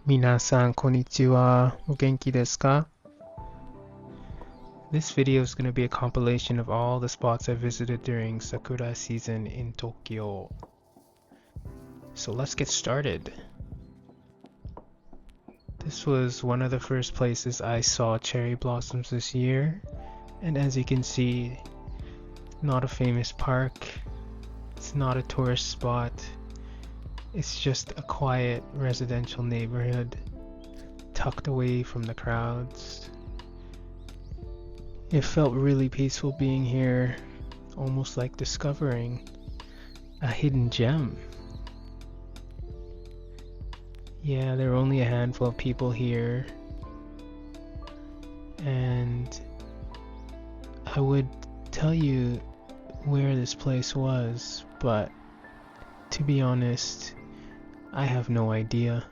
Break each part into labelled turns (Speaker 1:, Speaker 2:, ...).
Speaker 1: Minasan konnichiwa, o genki desu ka? This video is going to be a compilation of all the spots I visited during Sakura season in Tokyo. So let's get started. This was one of the first places I saw cherry blossoms this year, and as you can see, not a famous park, it's not a tourist spot, it's just a quiet residential neighborhood tucked away from the crowds. It felt really peaceful being here, almost like discovering a hidden gem. Yeah, there are only a handful of people here, and I would tell you where this place was, but to be honest, I have no idea.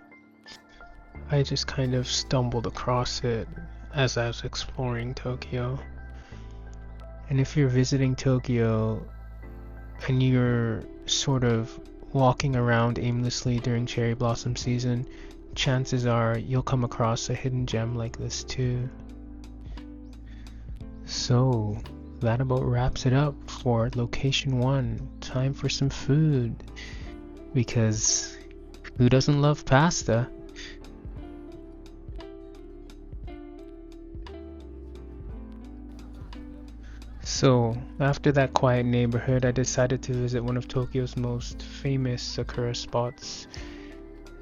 Speaker 1: I just kind of stumbled across it as I was exploring Tokyo. And if you're visiting Tokyo and you're sort of walking around aimlessly during cherry blossom season, chances are you'll come across a hidden gem like this too. So that about wraps it up for location 1. Time for some food, because who doesn't love pasta? So, after that quiet neighborhood, I decided to visit one of Tokyo's most famous sakura spots.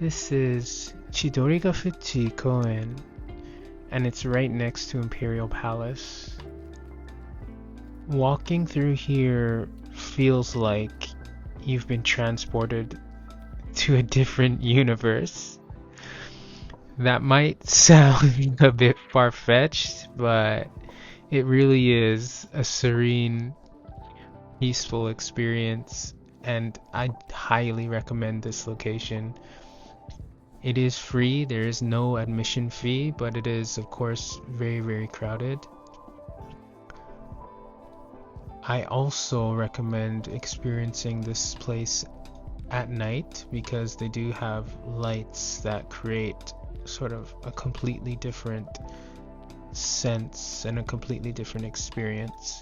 Speaker 1: This is Chidorigafuchi Gyoen, and it's right next to Imperial Palace. Walking through here feels like you've been transported to a different universe. That might sound a bit far-fetched, but it really is a serene, peaceful experience, and I highly recommend this location. It is free, there is no admission fee, but it is of course very, very crowded. I also recommend experiencing this place at night because they do have lights that create sort of a completely different sense and a completely different experience.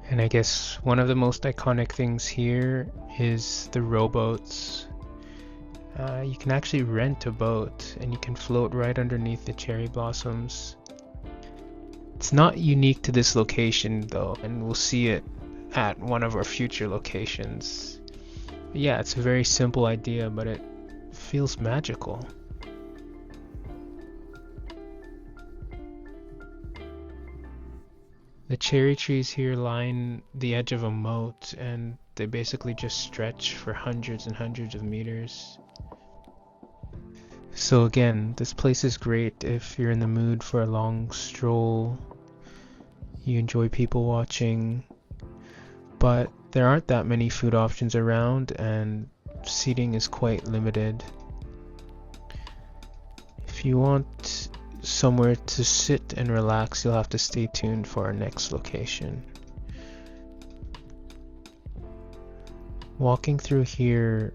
Speaker 1: And I guess one of the most iconic things here is the rowboats. You can actually rent a boat and you can float right underneath the cherry blossoms. It's not unique to this location though, and we'll see it at one of our future locations. But yeah, it's a very simple idea, but it feels magical. The cherry trees here line the edge of a moat, and they basically just stretch for hundreds and hundreds of meters. So again, this place is great if you're in the mood for a long stroll, you enjoy people watching, but there aren't that many food options around and seating is quite limited. If you want somewhere to sit and relax, you'll have to stay tuned for our next location. Walking through here,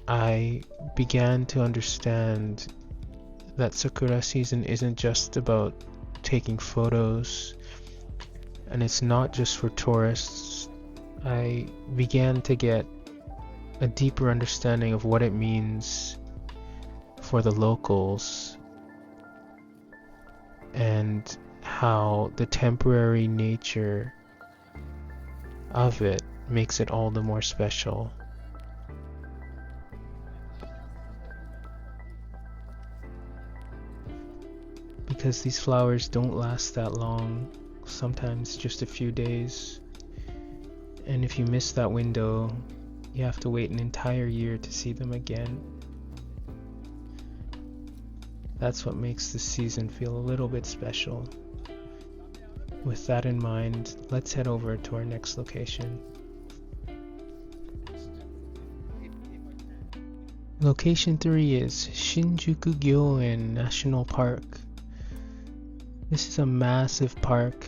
Speaker 1: I began to understand that Sakura season isn't just about taking photos, and it's not just for tourists. I began to get a deeper understanding of what it means for the locals and how the temporary nature of it makes it all the more special. Because these flowers don't last that long, sometimes just a few days, and if you miss that window, you have to wait an entire year to see them again. That's what makes this season feel a little bit special. With that in mind, let's head over to our next location. Location 3 is Shinjuku Gyoen National Park. This is a massive park,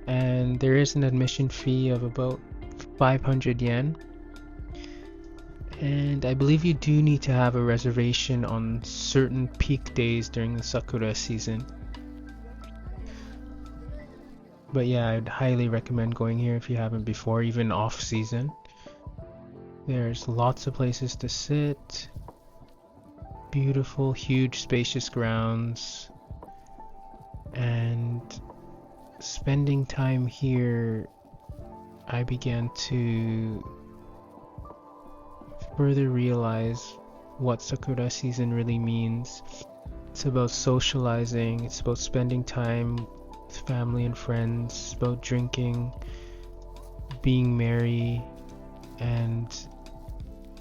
Speaker 1: and there is an admission fee of about 500 yen. And I believe you do need to have a reservation on certain peak days during the sakura season. But yeah, I'd highly recommend going here if you haven't before, even off season. There's lots of places to sit, beautiful, huge, spacious grounds, and spending time here, I began to further realize what sakura season really means. It's about socializing, it's about spending time with family and friends, it's about drinking, being merry, and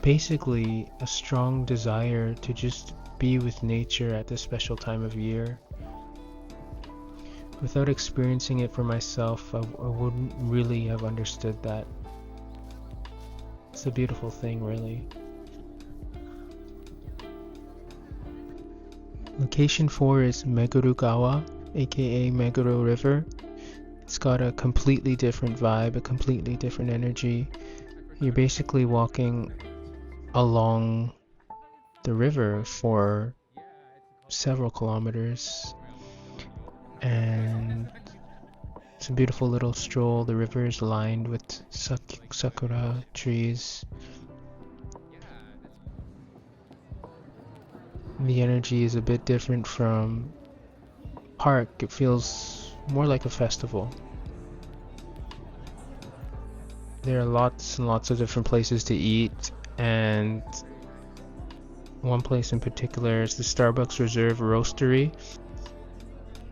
Speaker 1: basically a strong desire to just be with nature at this special time of year. Without experiencing it for myself, I wouldn't really have understood that. It's a beautiful thing, really. Location 4 is Meguro aka Meguro River. It's got a completely different vibe, a completely different energy. You're basically walking along the river for several kilometers, and it's a beautiful little stroll. The river is lined with sakura trees. The energy is a bit different from park. It feels more like a festival. There are lots and lots of different places to eat, and one place in particular is the Starbucks Reserve Roastery.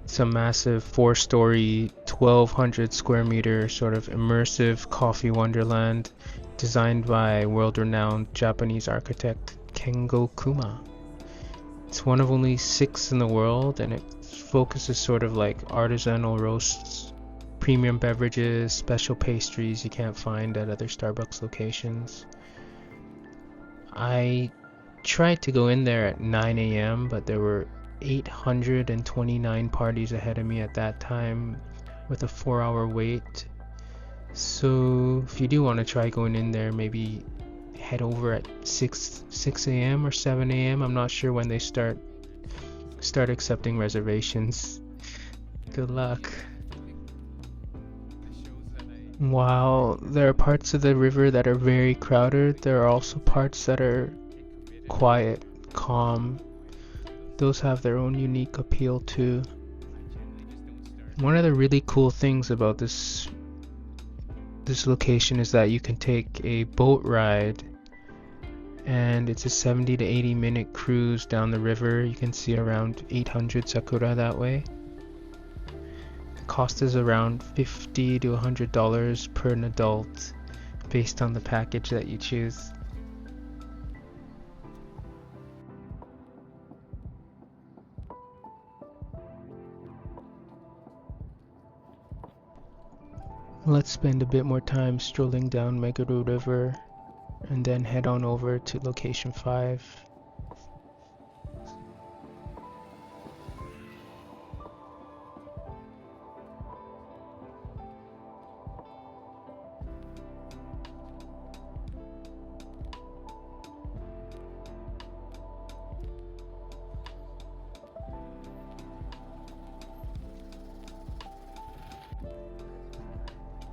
Speaker 1: It's a massive 4-story, 1,200 square meter sort of immersive coffee wonderland designed by world-renowned Japanese architect Kengo Kuma. It's one of only 6 in the world, and it focuses sort of like artisanal roasts, premium beverages, special pastries you can't find at other Starbucks locations. I tried to go in there at 9 a.m., but there were 829 parties ahead of me at that time with a 4-hour wait. So if you do want to try going in there, maybe head over at 6 a.m. or 7 a.m. I'm not sure when they start accepting reservations. Good luck. While there are parts of the river that are very crowded, there are also parts that are quiet, calm. Those have their own unique appeal too. One of the really cool things about this location is that you can take a boat ride, and it's a 70 to 80 minute cruise down the river. You can see around 800 sakura that way. The cost is around $50 to $100 per an adult based on the package that you choose. Let's spend a bit more time strolling down Meguro River and then head on over to location 5.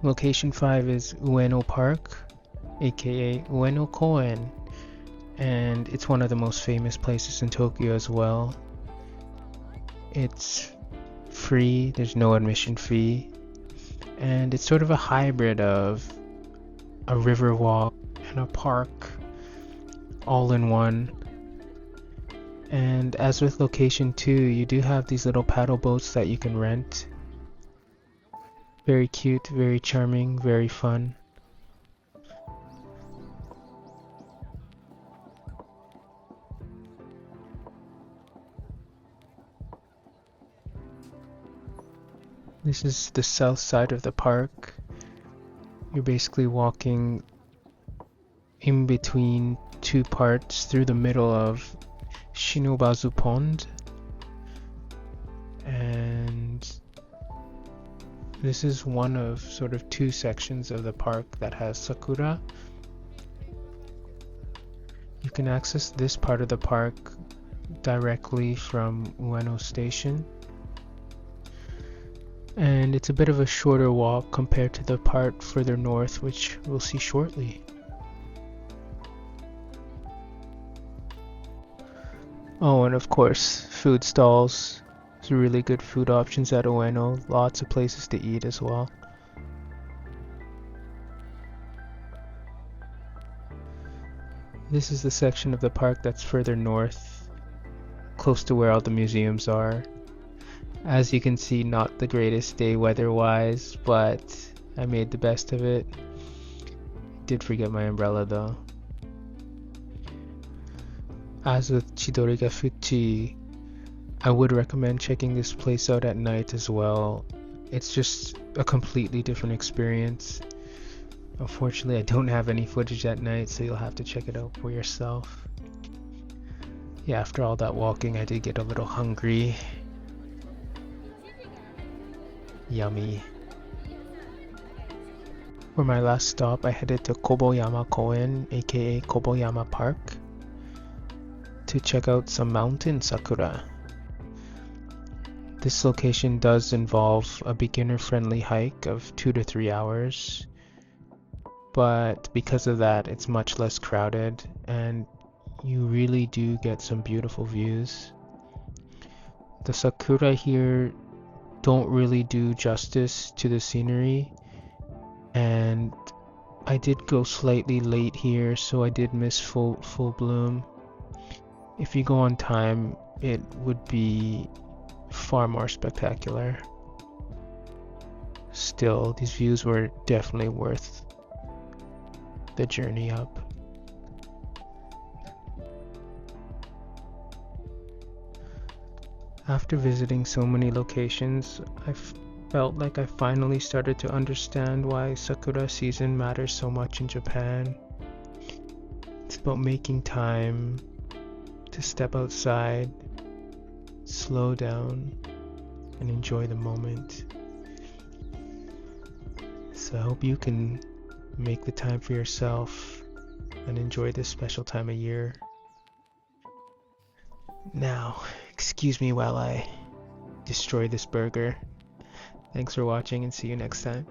Speaker 1: Location 5 is Ueno Park, aka Ueno Koen, and it's one of the most famous places in Tokyo as well. It's free, there's no admission fee, and it's sort of a hybrid of a river walk and a park all in one. And as with location 2, you do have these little paddle boats that you can rent. Very cute, very charming, very fun. This is the south side of the park. You're basically walking in between 2 parts through the middle of Shinobazu Pond. And this is one of sort of 2 sections of the park that has sakura. can access this part of the park directly from Ueno Station, and it's a bit of a shorter walk compared to the part further north, which we'll see shortly. Oh, and of course, food stalls. There's really good food options at Ueno, lots of places to eat as well. This is the section of the park that's further north, close to where all the museums are. As you can see, not the greatest day weather-wise, but I made the best of it. Did forget my umbrella though. As with Chidorigafuchi, I would recommend checking this place out at night as well. It's just a completely different experience. Unfortunately, I don't have any footage at night, so you'll have to check it out for yourself. Yeah, after all that walking, I did get a little hungry. Yummy. For my last stop, I headed to Koboyama aka Koboyama Park, to check out some mountain sakura. This location does involve a beginner-friendly hike of 2 to 3 hours, but because of that, it's much less crowded, and you really do get some beautiful views. The sakura here don't really do justice to the scenery, and I did go slightly late here, so I did miss full bloom. If you go on time, it would be far more spectacular. Still, these views were definitely worth the journey up. After visiting so many locations, I felt like I finally started to understand why sakura season matters so much in Japan. It's about making time to step outside, slow down, and enjoy the moment. So I hope you can make the time for yourself and enjoy this special time of year. Now, excuse me while I destroy this burger. Thanks for watching and see you next time.